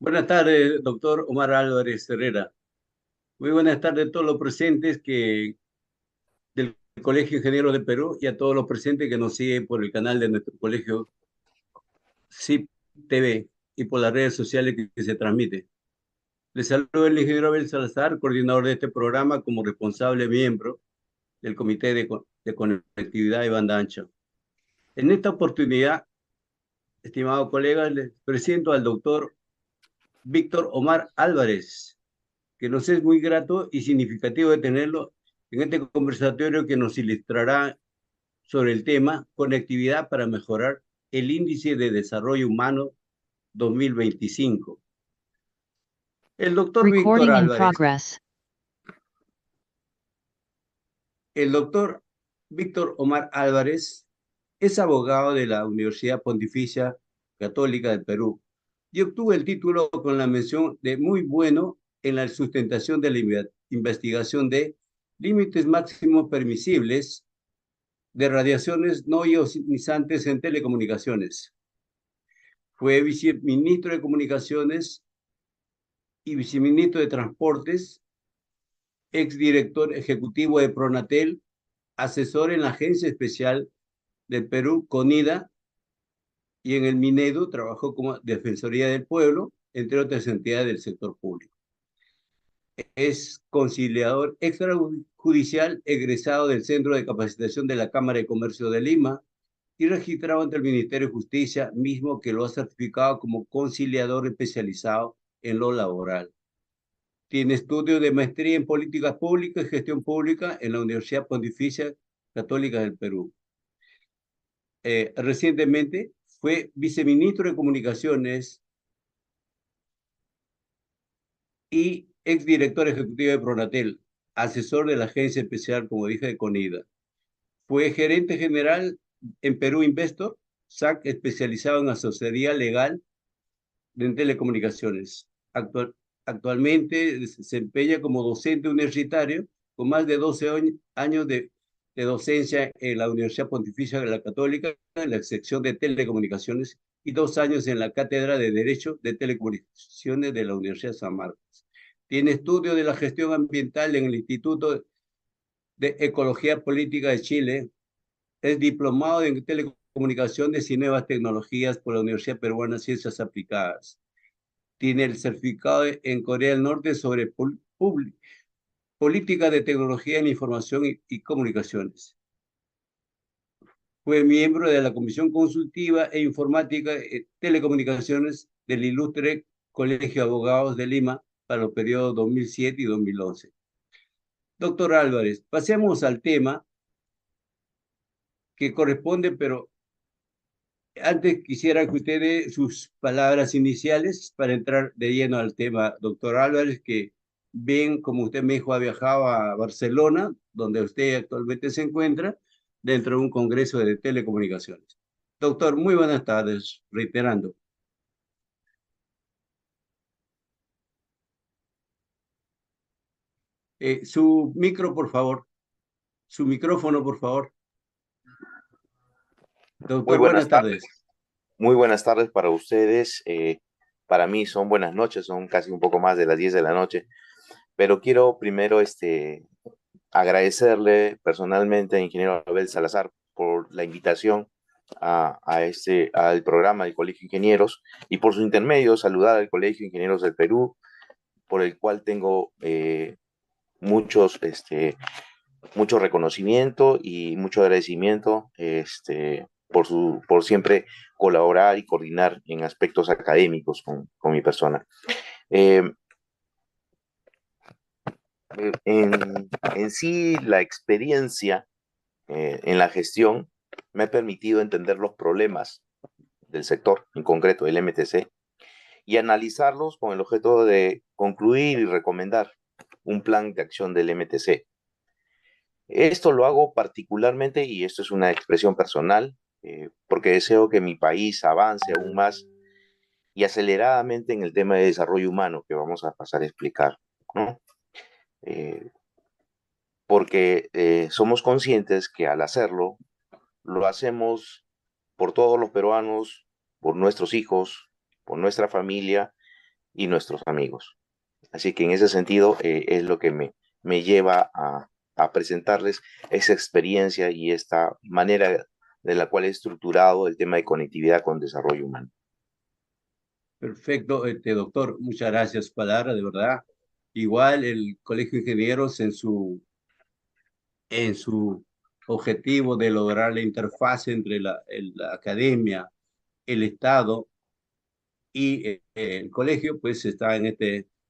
Buenas tardes, doctor Omar Álvarez Herrera. Muy buenas tardes a todos los presentes del Colegio de Ingenieros de Perú y a todos los presentes que nos siguen por el canal de nuestro colegio CIP TV y por las redes sociales que se transmite. Les saludo el ingeniero Abel Salazar, coordinador de este programa como responsable miembro del Comité de Conectividad y Banda Ancha. En esta oportunidad, estimados colegas, les presento al doctor Víctor Omar Álvarez, que nos es muy grato y significativo de tenerlo en este conversatorio que nos ilustrará sobre el tema conectividad para mejorar el índice de desarrollo humano 2025. El doctor Víctor Recording in Álvarez, progress. el doctor Víctor Omar Álvarez es abogado de la Universidad Pontificia Católica del Perú y obtuvo el título con la mención de muy bueno en la sustentación de la investigación de límites máximos permisibles de radiaciones no ionizantes en telecomunicaciones. Fue viceministro de Comunicaciones y viceministro de Transportes, exdirector ejecutivo de Pronatel, asesor en la Agencia Especial del Perú, CONIDA, y en el Minedu trabajó como Defensoría del Pueblo, entre otras entidades del sector público. Es conciliador extrajudicial egresado del Centro de Capacitación de la Cámara de Comercio de Lima y registrado ante el Ministerio de Justicia, mismo que lo ha certificado como conciliador especializado en lo laboral. Tiene estudios de maestría en políticas públicas y gestión pública en la Universidad Pontificia Católica del Perú. Recientemente fue viceministro de Comunicaciones y exdirector ejecutivo de Pronatel, asesor de la Agencia Especial, como dije, de CONIDA. Fue gerente general en Perú Investor, SAC, especializado en asesoría legal en telecomunicaciones. Actualmente se desempeña como docente universitario con más de 12 años de docencia en la Universidad Pontificia de la Católica, en la sección de telecomunicaciones, y 2 años en la Cátedra de Derecho de Telecomunicaciones de la Universidad de San Marcos. Tiene estudio de la gestión ambiental en el Instituto de Ecología Política de Chile. Es diplomado en telecomunicaciones y nuevas tecnologías por la Universidad Peruana de Ciencias Aplicadas. Tiene el certificado en Corea del Norte sobre política de tecnología en información y comunicaciones. Fue miembro de la Comisión Consultiva e Informática y Telecomunicaciones del Ilustre Colegio de Abogados de Lima para los periodos 2007 y 2011. Doctor Álvarez, pasemos al tema que corresponde, pero antes quisiera que usted dé sus palabras iniciales para entrar de lleno al tema. Doctor Álvarez, que bien, como usted me dijo, ha viajado a Barcelona, donde usted actualmente se encuentra, dentro de un congreso de telecomunicaciones. Doctor, muy buenas tardes, reiterando. Su micro, por favor. Su micrófono, por favor. Muy Doctor, buenas buenas tardes. tardes. Muy buenas tardes para ustedes. Para mí son buenas noches, son casi un poco más de las 10 de la noche. Pero quiero primero agradecerle personalmente a ingeniero Abel Salazar por la invitación al programa del Colegio de Ingenieros y por su intermedio saludar al Colegio de Ingenieros del Perú, por el cual tengo muchos, mucho reconocimiento y mucho agradecimiento por siempre colaborar y coordinar en aspectos académicos con mi persona. Eh, en sí, la experiencia en la gestión me ha permitido entender los problemas del sector, en concreto el MTC, y analizarlos con el objeto de concluir y recomendar un plan de acción del MTC. Esto lo hago particularmente, y esto es una expresión personal, porque deseo que mi país avance aún más y aceleradamente en el tema de desarrollo humano que vamos a pasar a explicar, ¿no? Eh, Porque somos conscientes que al hacerlo, lo hacemos por todos los peruanos, por nuestros hijos, por nuestra familia y nuestros amigos. Así que en ese sentido es lo que me lleva a presentarles esa experiencia y esta manera de la cual he estructurado el tema de conectividad con desarrollo humano. Perfecto, doctor, muchas gracias por sus palabras, de verdad. Igual el Colegio de Ingenieros en su objetivo de lograr la interfaz entre la academia, el Estado y el colegio, pues está en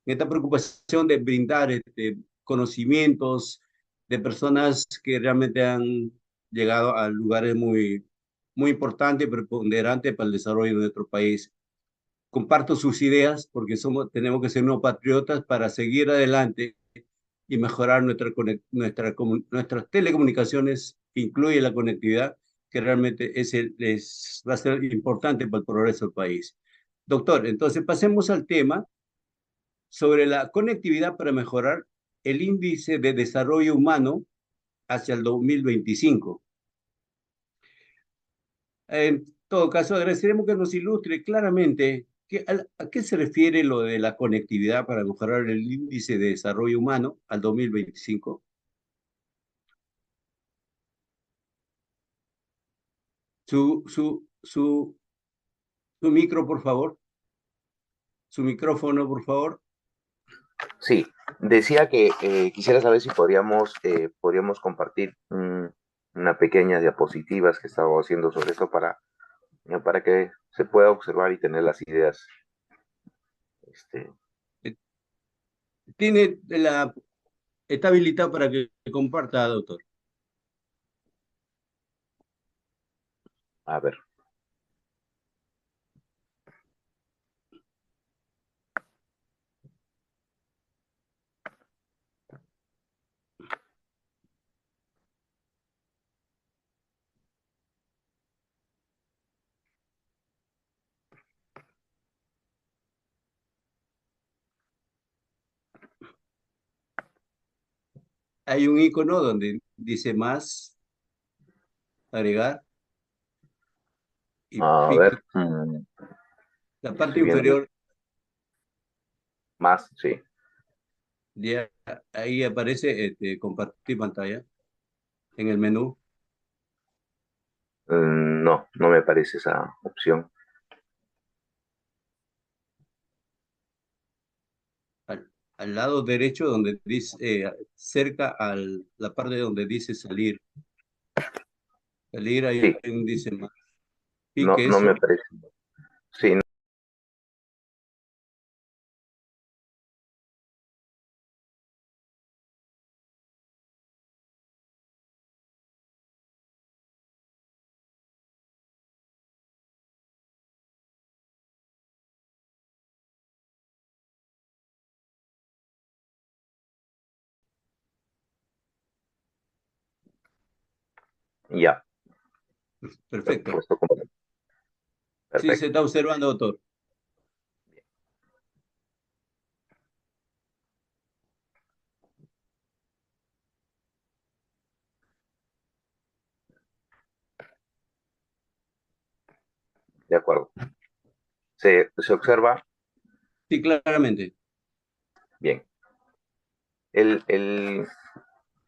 esta preocupación de brindar conocimientos de personas que realmente han llegado a lugares muy importantes y preponderantes para el desarrollo de nuestro país. Comparto sus ideas porque tenemos que ser unos patriotas para seguir adelante y mejorar nuestras telecomunicaciones, que incluye la conectividad, que realmente va a ser importante para el progreso del país. Doctor, entonces pasemos al tema sobre la conectividad para mejorar el índice de desarrollo humano hacia el 2025. En todo caso, agradeceremos que nos ilustre claramente a qué se refiere lo de la conectividad para mejorar el índice de desarrollo humano al 2025. Su, su, su, su micro, por favor. Su micrófono, por favor. Sí, decía que quisiera saber si podríamos compartir una pequeña diapositivas que estaba haciendo sobre esto para que se pueda observar y tener las ideas. Este, Eh, está habilitado para que comparta, doctor. a ver, Hay un icono donde dice más, agregar, y a ver, pica la parte estoy viendo inferior. más, sí. Ya, ahí aparece compartir pantalla en el menú. No, no me parece esa opción. Al lado derecho, donde dice, cerca a la parte donde dice salir. Salir, ahí Sí, dice más. no, Pique no me eso. parece. Sí, ya, Perfecto. puesto como Sí, se perfecto, está observando, doctor. de acuerdo. Se observa Sí, claramente. bien. El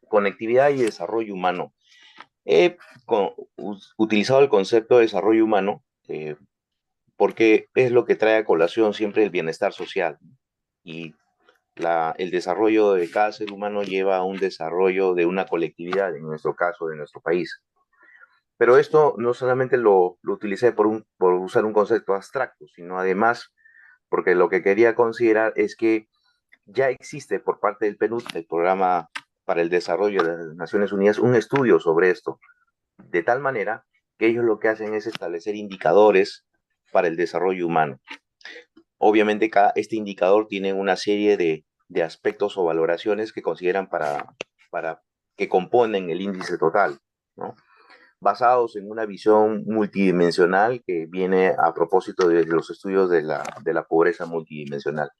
conectividad y desarrollo humano. He utilizado el concepto de desarrollo humano porque es lo que trae a colación siempre el bienestar social. Y el desarrollo de cada ser humano lleva a un desarrollo de una colectividad, en nuestro caso, de nuestro país. Pero esto no solamente lo utilicé por usar un concepto abstracto, sino además porque lo que quería considerar es que ya existe por parte del PNUD, el Programa para el Desarrollo de las Naciones Unidas, un estudio sobre esto, de tal manera que ellos lo que hacen es establecer indicadores para el desarrollo humano. Obviamente, este indicador tiene una serie de aspectos o valoraciones que consideran para que componen el índice total, ¿no? Basados en una visión multidimensional que viene a propósito de los estudios de la pobreza multidimensional.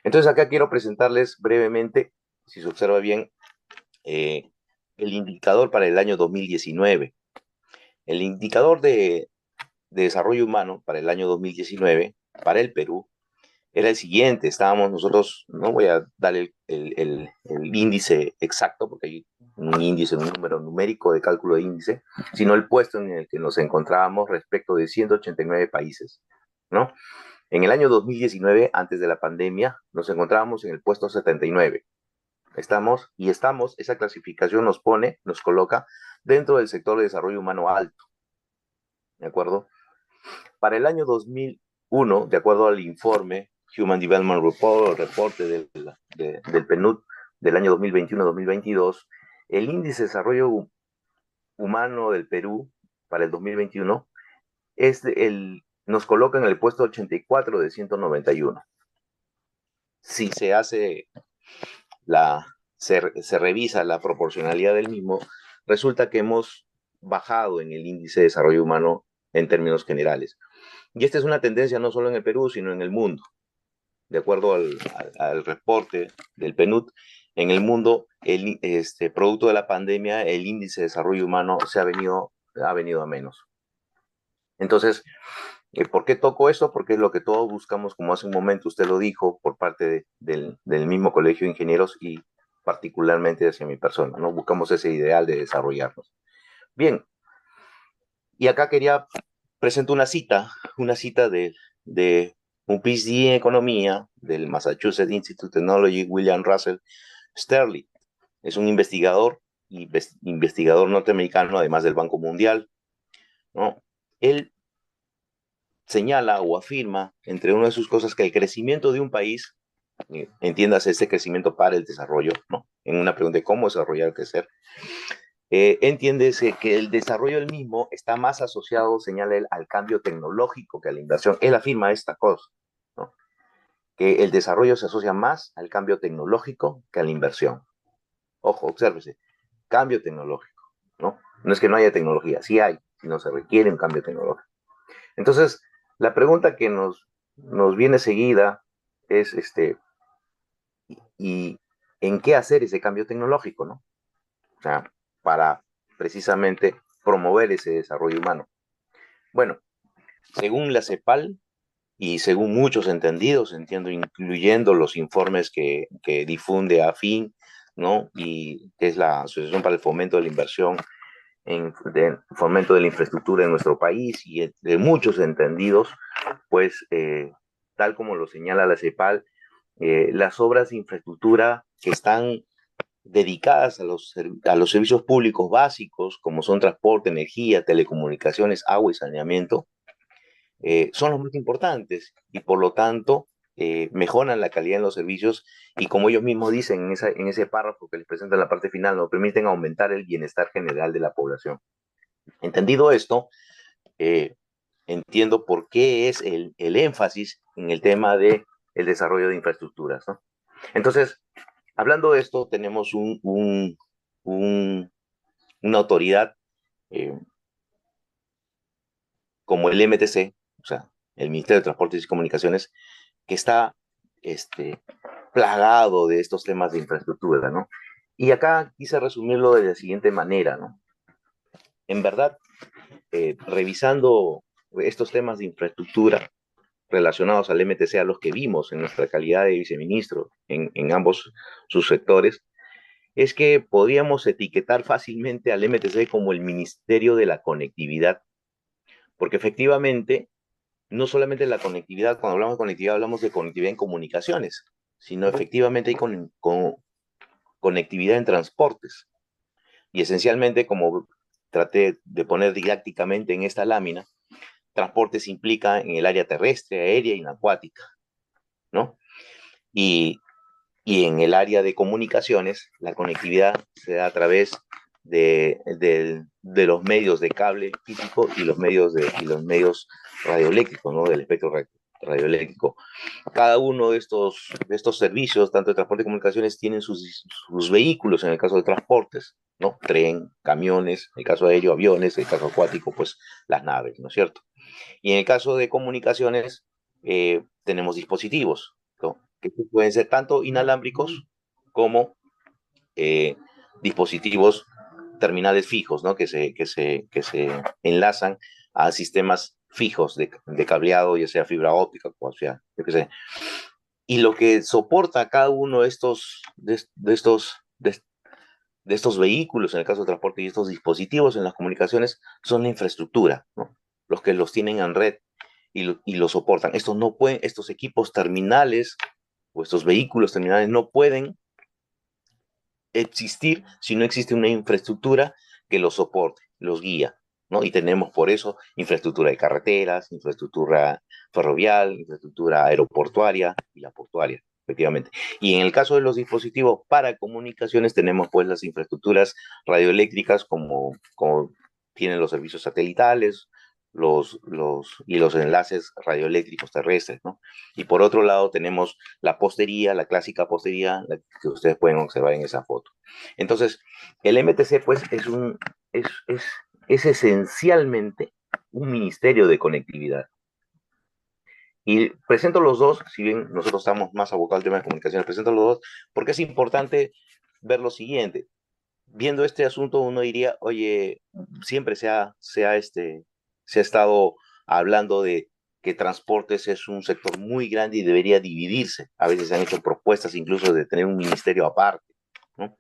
Entonces acá quiero presentarles brevemente, si se observa bien, eh, el indicador para el año 2019. El indicador de desarrollo humano para el año 2019, para el Perú, era el siguiente. Estábamos nosotros, no voy a dar el índice exacto, porque hay un índice, un número numérico de cálculo de índice, sino el puesto en el que nos encontrábamos respecto de 189 países, ¿no? En el año 2019, antes de la pandemia, nos encontrábamos en el puesto 79. Esa clasificación nos coloca dentro del sector de desarrollo humano alto, ¿de acuerdo? Para el año 2001, de acuerdo al informe Human Development Report, el reporte del PNUD del año 2021-2022, el índice de desarrollo humano del Perú para el 2021 nos coloca en el puesto 84 de 191. Si se hace se revisa la proporcionalidad del mismo, resulta que hemos bajado en el índice de desarrollo humano en términos generales. Y esta es una tendencia no solo en el Perú, sino en el mundo. De acuerdo al reporte del PNUD, en el mundo, producto de la pandemia, el índice de desarrollo humano ha venido a menos. Entonces, ¿por qué toco esto? Porque es lo que todos buscamos, como hace un momento usted lo dijo, por parte del mismo Colegio de Ingenieros y particularmente hacia mi persona, ¿no? Buscamos ese ideal de desarrollarnos. Bien, y acá quería presentar una cita de un PhD en economía del Massachusetts Institute of Technology, William Russell Sterling. Es un investigador norteamericano, además del Banco Mundial, ¿no? Él señala o afirma, entre una de sus cosas, que el crecimiento de un país, entiéndase ese crecimiento para el desarrollo, ¿no? En una pregunta de cómo desarrollar, crecer, entiéndese que el desarrollo del mismo está más asociado, señala él, al cambio tecnológico que a la inversión. Él afirma esta cosa, ¿no? Que el desarrollo se asocia más al cambio tecnológico que a la inversión. Ojo, obsérvese, cambio tecnológico, ¿no? No es que no haya tecnología, sí hay, sino se requiere un cambio tecnológico. Entonces, la pregunta que nos viene seguida es, ¿y en qué hacer ese cambio tecnológico, no? O sea, para precisamente promover ese desarrollo humano. Bueno, según la CEPAL y según muchos entendidos, entiendo, incluyendo los informes que difunde AFIN, ¿no? Y que es la Asociación para el Fomento de la Inversión fomento de la infraestructura en nuestro país y de muchos entendidos, pues tal como lo señala la CEPAL, las obras de infraestructura que están dedicadas a los servicios públicos básicos, como son transporte, energía, telecomunicaciones, agua y saneamiento, son los más importantes y por lo tanto mejoran la calidad de los servicios y como ellos mismos dicen en ese párrafo que les presenta en la parte final, nos permiten aumentar el bienestar general de la población. Entendido esto, eh, entiendo por qué es el énfasis en el tema del desarrollo de infraestructuras, ¿no? Entonces, hablando de esto, tenemos una autoridad eh, como el MTC, o sea, el Ministerio de Transportes y Comunicaciones, que está plagado de estos temas de infraestructura, ¿no? Y acá quise resumirlo de la siguiente manera, ¿no? En verdad, revisando estos temas de infraestructura relacionados al MTC, a los que vimos en nuestra calidad de viceministro en ambos sus sectores, es que podríamos etiquetar fácilmente al MTC como el Ministerio de la Conectividad, porque efectivamente, no solamente la conectividad, cuando hablamos de conectividad, hablamos de conectividad en comunicaciones, sino efectivamente hay conectividad en transportes. Y esencialmente, como traté de poner didácticamente en esta lámina, transportes implica en el área terrestre, aérea y acuática, ¿no? Y, y en el área de comunicaciones, la conectividad se da a través de los medios de cable físico y los medios radioeléctricos, ¿no? Del espectro radioeléctrico. Cada uno de estos servicios, tanto de transporte y comunicaciones, tienen sus vehículos en el caso de transportes, ¿no? Tren, camiones, en el caso aéreo, aviones, en el caso acuático, pues las naves, ¿no es cierto? Y en el caso de comunicaciones, tenemos dispositivos, ¿no? Que pueden ser tanto inalámbricos como eh, dispositivos terminales fijos, ¿no? Que se enlazan a sistemas fijos de cableado, ya sea fibra óptica, o sea, yo qué sé. Y lo que soporta cada uno de estos vehículos, en el caso de transporte, y estos dispositivos en las comunicaciones, son la infraestructura, ¿no? Los que los tienen en red y lo soportan. Estos no pueden, estos equipos terminales o estos vehículos terminales no pueden existir si no existe una infraestructura que los soporte, los guía, ¿no? Y tenemos por eso infraestructura de carreteras, infraestructura ferroviaria, infraestructura aeroportuaria y la portuaria, efectivamente. Y en el caso de los dispositivos para comunicaciones tenemos pues las infraestructuras radioeléctricas como tienen los servicios satelitales, y los enlaces radioeléctricos terrestres, ¿no? Y por otro lado tenemos la postería, la clásica postería, la que ustedes pueden observar en esa foto. Entonces, el MTC, pues, es, es, es esencialmente un ministerio de conectividad. Y presento los dos, si bien nosotros estamos más abocados al tema de comunicaciones, presento los dos porque es importante ver lo siguiente. Viendo este asunto, uno diría, oye, siempre se ha estado hablando de que transportes es un sector muy grande y debería dividirse. A veces se han hecho propuestas incluso de tener un ministerio aparte, ¿no?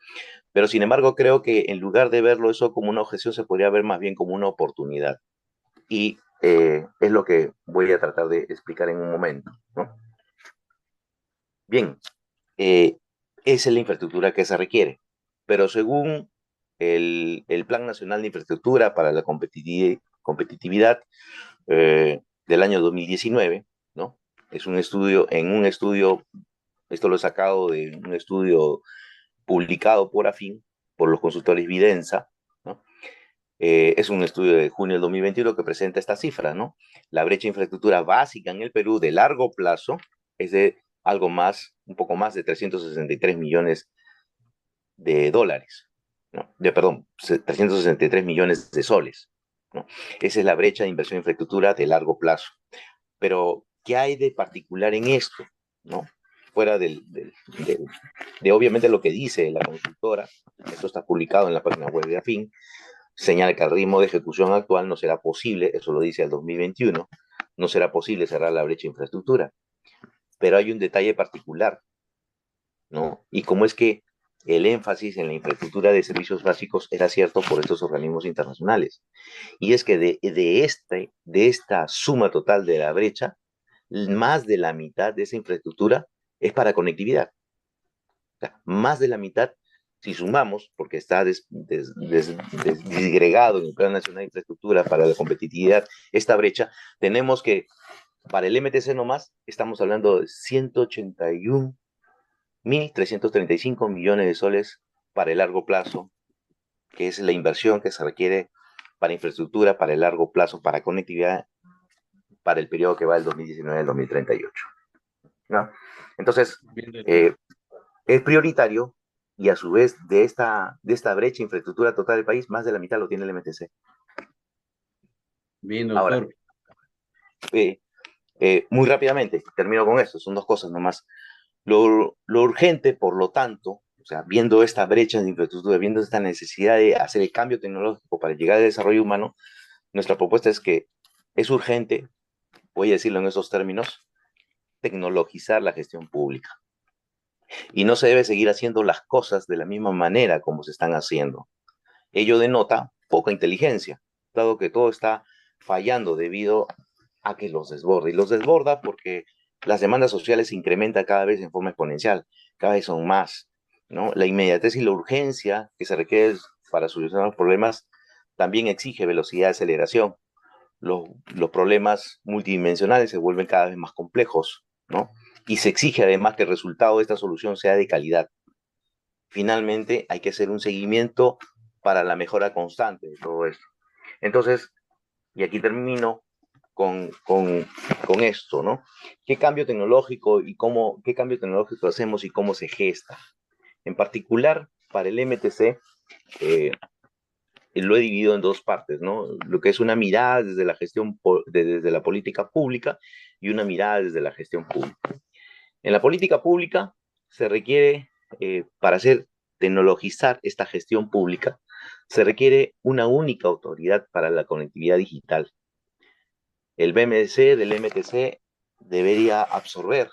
Pero sin embargo, creo que en lugar de verlo eso como una objeción, se podría ver más bien como una oportunidad. Y es lo que voy a tratar de explicar en un momento, ¿no? Bien, esa es la infraestructura que se requiere. Pero según el Plan Nacional de Infraestructura para la Competitividad del año 2019, ¿no? Es un estudio, esto lo he sacado de un estudio publicado por AFIN, por los consultores Vidensa, ¿no? Es un estudio de junio del 2021 que presenta esta cifra, ¿no? La brecha de infraestructura básica en el Perú de largo plazo es de algo más, un poco más de 363 millones de dólares, ¿no? Perdón, 363 millones de soles, ¿no? Esa es la brecha de inversión en infraestructura de largo plazo. Pero, ¿qué hay de particular en esto, ¿no? Fuera de obviamente lo que dice la consultora, esto está publicado en la página web de AFIN, señala que al ritmo de ejecución actual no será posible, eso lo dice el 2021, no será posible cerrar la brecha de infraestructura. Pero hay un detalle particular, ¿no? Y cómo es que el énfasis en la infraestructura de servicios básicos era cierto por estos organismos internacionales. Y es que de esta suma total de la brecha, más de la mitad de esa infraestructura es para conectividad. O sea, más de la mitad, si sumamos, porque está disgregado en el Plan Nacional de Infraestructura para la Competitividad, esta brecha, tenemos que para el MTC nomás estamos hablando de 181.335 millones de soles para el largo plazo, que es la inversión que se requiere para infraestructura, para el largo plazo, para conectividad, para el periodo que va del 2019 al 2038, ¿no? Entonces, es prioritario y a su vez de esta brecha de infraestructura total del país, más de la mitad lo tiene el MTC. Bien, Ahora, doctor. muy rápidamente, termino con esto, son dos cosas nomás. Lo urgente, por lo tanto, o sea, viendo esta brecha de infraestructura, viendo esta necesidad de hacer el cambio tecnológico para llegar al desarrollo humano, nuestra propuesta es que es urgente, voy a decirlo en esos términos, tecnologizar la gestión pública. Y no se debe seguir haciendo las cosas de la misma manera como se están haciendo. Ello denota poca inteligencia, dado que todo está fallando debido a que los desborda. Y los desborda porque las demandas sociales se incrementan cada vez en forma exponencial, cada vez son más, ¿no? La inmediatez y la urgencia que se requiere para solucionar los problemas también exige velocidad de aceleración. Los problemas multidimensionales se vuelven cada vez más complejos, ¿no? Y se exige además que el resultado de esta solución sea de calidad. Finalmente, hay que hacer un seguimiento para la mejora constante de todo esto. Entonces, y aquí termino con esto, ¿no? ¿Qué cambio tecnológico qué cambio tecnológico hacemos y cómo se gesta? En particular, para el MTC, lo he dividido en dos partes, ¿no? Lo que es una mirada desde la gestión, desde la política pública y una mirada desde la gestión pública. En la política pública se requiere, para hacer tecnologizar esta gestión pública, se requiere una única autoridad para la conectividad digital. el BMC del MTC debería absorber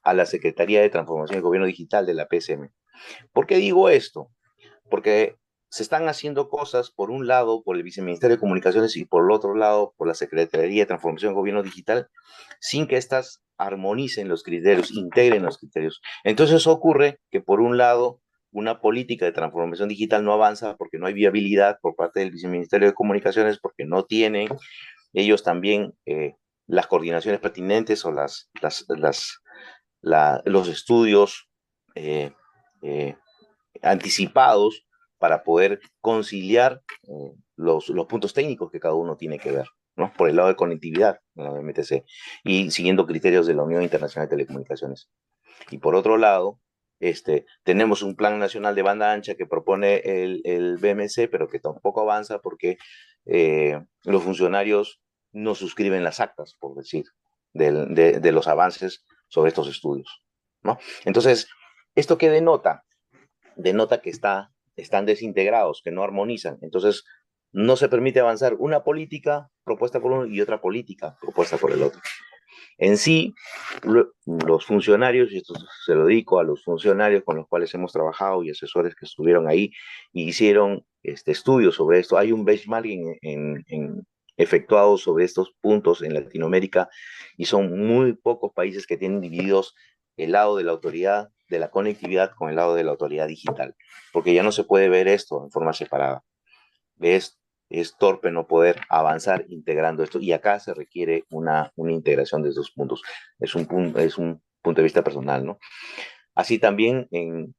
a la Secretaría de Transformación y Gobierno Digital de la PSM. ¿Por qué digo esto? Porque se están haciendo cosas, por un lado, por el Viceministerio de Comunicaciones y por el otro lado, por la Secretaría de Transformación y Gobierno Digital, sin que éstas armonicen los criterios, integren los criterios. Entonces eso ocurre que, por un lado, una política de transformación digital no avanza porque no hay viabilidad por parte del Viceministerio de Comunicaciones, porque no tienen ellos también las coordinaciones pertinentes o los estudios eh, eh, anticipados para poder conciliar los puntos técnicos que cada uno tiene que ver, ¿no? Por el lado de conectividad, la MTC, y siguiendo criterios de la Unión Internacional de Telecomunicaciones. Y por otro lado, tenemos un plan nacional de banda ancha que propone el BMC, pero que tampoco avanza porque los funcionarios no suscriben las actas, por decir, de los avances sobre estos estudios, ¿no? Entonces, ¿esto qué denota? Denota que están desintegrados, que no armonizan. Entonces, no se permite avanzar una política propuesta por uno y otra política propuesta por el otro. En sí, los funcionarios, y esto se lo dedico a los funcionarios con los cuales hemos trabajado y asesores que estuvieron ahí y hicieron estudios sobre esto. Hay un benchmarking efectuado sobre estos puntos en Latinoamérica y son muy pocos países que tienen divididos el lado de la autoridad de la conectividad con el lado de la autoridad digital, porque ya no se puede ver esto en forma separada. Es torpe no poder avanzar integrando esto, y acá se requiere una integración de estos puntos. Es un punto de vista personal, ¿no? Así también en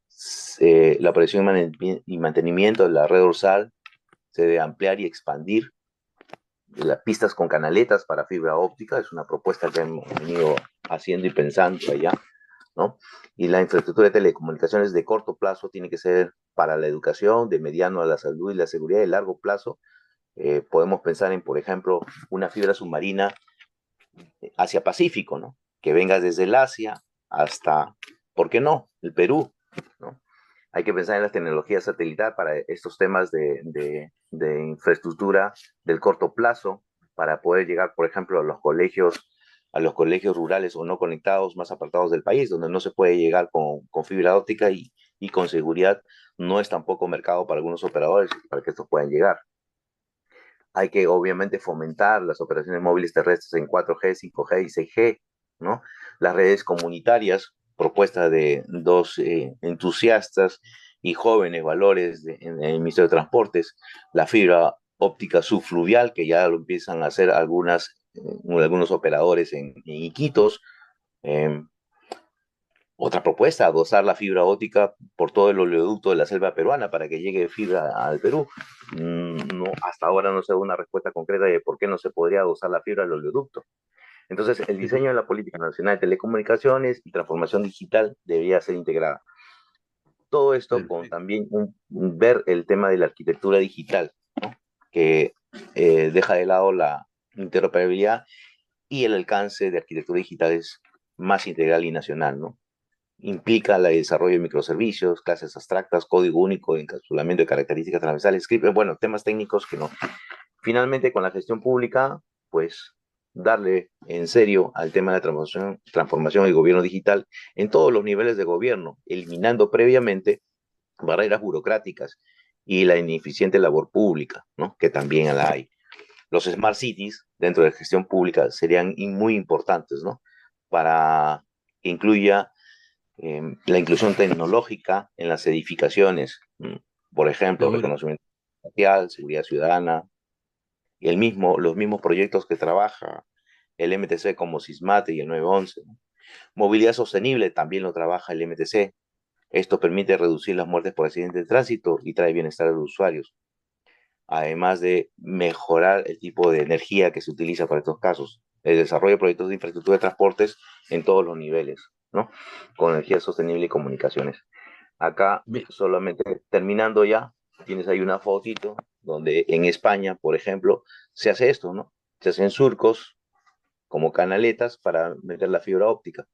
la operación y mantenimiento de la red dorsal se debe ampliar y expandir las pistas con canaletas para fibra óptica. Es una propuesta que hemos venido haciendo y pensando allá, ¿no? Y la infraestructura de telecomunicaciones de corto plazo tiene que ser para la educación, de mediano a la salud y la seguridad, de largo plazo. Podemos pensar en, por ejemplo, una fibra submarina hacia Pacífico, ¿no? Que venga desde el Asia hasta, ¿por qué no?, el Perú, ¿no? Hay que pensar en la tecnología satelital para estos temas de infraestructura del corto plazo, para poder llegar, por ejemplo, a los colegios rurales o no conectados más apartados del país, donde no se puede llegar con fibra óptica y con seguridad no es tampoco mercado para algunos operadores para que estos puedan llegar. Hay que obviamente fomentar las operaciones móviles terrestres en 4G, 5G y 6G, ¿no? Las redes comunitarias, propuesta de dos entusiastas y jóvenes valores en el Ministerio de Transportes, la fibra óptica subfluvial, que ya lo empiezan a hacer algunos operadores en Iquitos. Otra propuesta, adosar la fibra óptica por todo el oleoducto de la selva peruana para que llegue fibra al Perú. No, hasta ahora no se da una respuesta concreta de por qué no se podría adosar la fibra al oleoducto. Entonces, el diseño de la Política Nacional de Telecomunicaciones y Transformación Digital debería ser integrada. Todo esto con también ver el tema de la arquitectura digital, ¿no? Que deja de lado la interoperabilidad y el alcance de arquitectura digital es más integral y nacional, ¿no? Implica el desarrollo de microservicios, clases abstractas, código único, encapsulamiento de características transversales, script, bueno, temas técnicos que no. Finalmente, con la gestión pública, pues darle en serio al tema de la transformación del gobierno digital en todos los niveles de gobierno, eliminando previamente barreras burocráticas y la ineficiente labor pública, ¿no? Que también la hay. Los smart cities dentro de la gestión pública serían muy importantes, ¿no? Para que incluya la inclusión tecnológica en las edificaciones, por ejemplo, Seguro. reconocimiento facial, seguridad ciudadana, y los mismos proyectos que trabaja el MTC como Sismate y el 911. ¿No? Movilidad sostenible también lo trabaja el MTC. Esto permite reducir las muertes por accidentes de tránsito y trae bienestar a los usuarios, además de mejorar el tipo de energía que se utiliza para estos casos. El desarrollo de proyectos de infraestructura de transportes en todos los niveles, ¿no? Con energía sostenible y comunicaciones. Acá, solamente terminando ya, tienes ahí una fotito donde en España, por ejemplo, se hace esto, ¿no? Se hacen surcos como canaletas para meter la fibra óptica.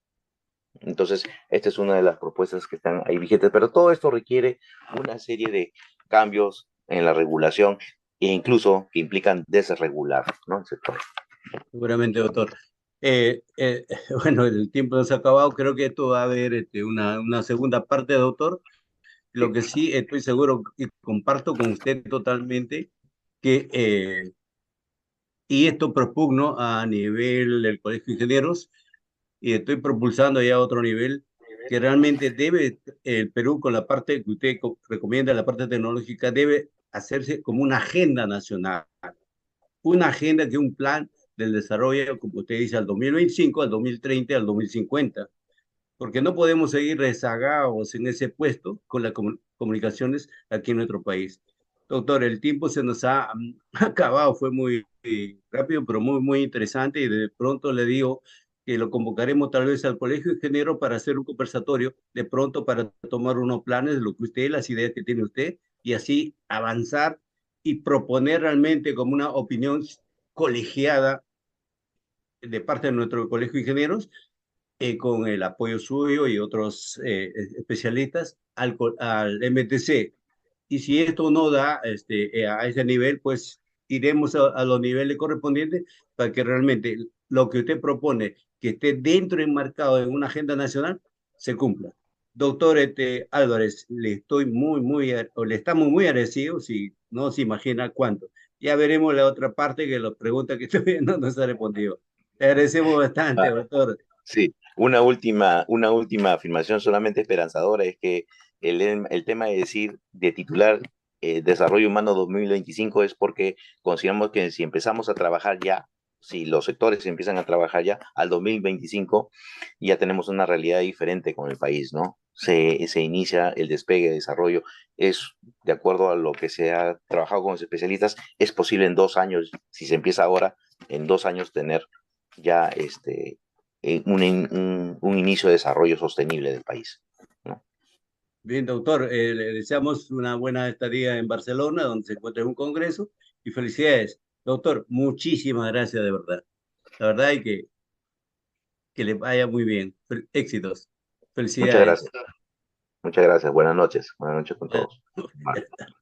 Entonces, esta es una de las propuestas que están ahí vigentes, pero todo esto requiere una serie de cambios en la regulación e incluso que implican desregular, ¿no? El sector. Seguramente, doctor. Bueno, el tiempo nos ha acabado. Creo que esto va a haber una segunda parte, doctor. Lo que sí estoy seguro y comparto con usted totalmente que, y esto propugno a nivel del Colegio de Ingenieros, y estoy propulsando ya a otro nivel, que realmente debe el Perú, con la parte que usted recomienda, la parte tecnológica, debe hacerse como una agenda nacional, una agenda que un plan del desarrollo, como usted dice, al 2025, al 2030, al 2050, porque no podemos seguir rezagados en ese puesto con las comunicaciones aquí en nuestro país. Doctor, el tiempo se nos ha acabado, fue muy rápido, pero muy interesante, y de pronto le digo que lo convocaremos tal vez al Colegio de Ingeniero para hacer un conversatorio, de pronto para tomar unos planes de lo que usted, las ideas que tiene usted, y así avanzar y proponer realmente como una opinión colegiada de parte de nuestro Colegio de Ingenieros, con el apoyo suyo y otros especialistas al MTC. Y si esto no da a ese nivel, pues iremos a los niveles correspondientes para que realmente lo que usted propone, que esté dentro enmarcado en una agenda nacional, se cumpla. Doctor Álvarez, le estoy o le estamos muy agradecidos y no se imagina cuánto. Ya veremos la otra parte que las preguntas que todavía no nos ha respondido. Le agradecemos bastante, Ah, doctor. sí, una última afirmación solamente esperanzadora es que el tema de decir, de titular Desarrollo Humano 2025 es porque consideramos que si empezamos a trabajar ya, si los sectores empiezan a trabajar ya, al 2025 ya tenemos una realidad diferente con el país, ¿no? Se inicia el despegue de desarrollo, es de acuerdo a lo que se ha trabajado con los especialistas, es posible en 2 años, si se empieza ahora, en 2 años tener ya un inicio de desarrollo sostenible del país, ¿no? Bien, doctor, le deseamos una buena estadía en Barcelona, donde se encuentra un congreso, y felicidades. Doctor, muchísimas gracias de verdad. La verdad es que le vaya muy bien. Éxitos. Muchas Felicidades. gracias. Muchas gracias. Buenas noches. Buenas noches con todos. Ya está.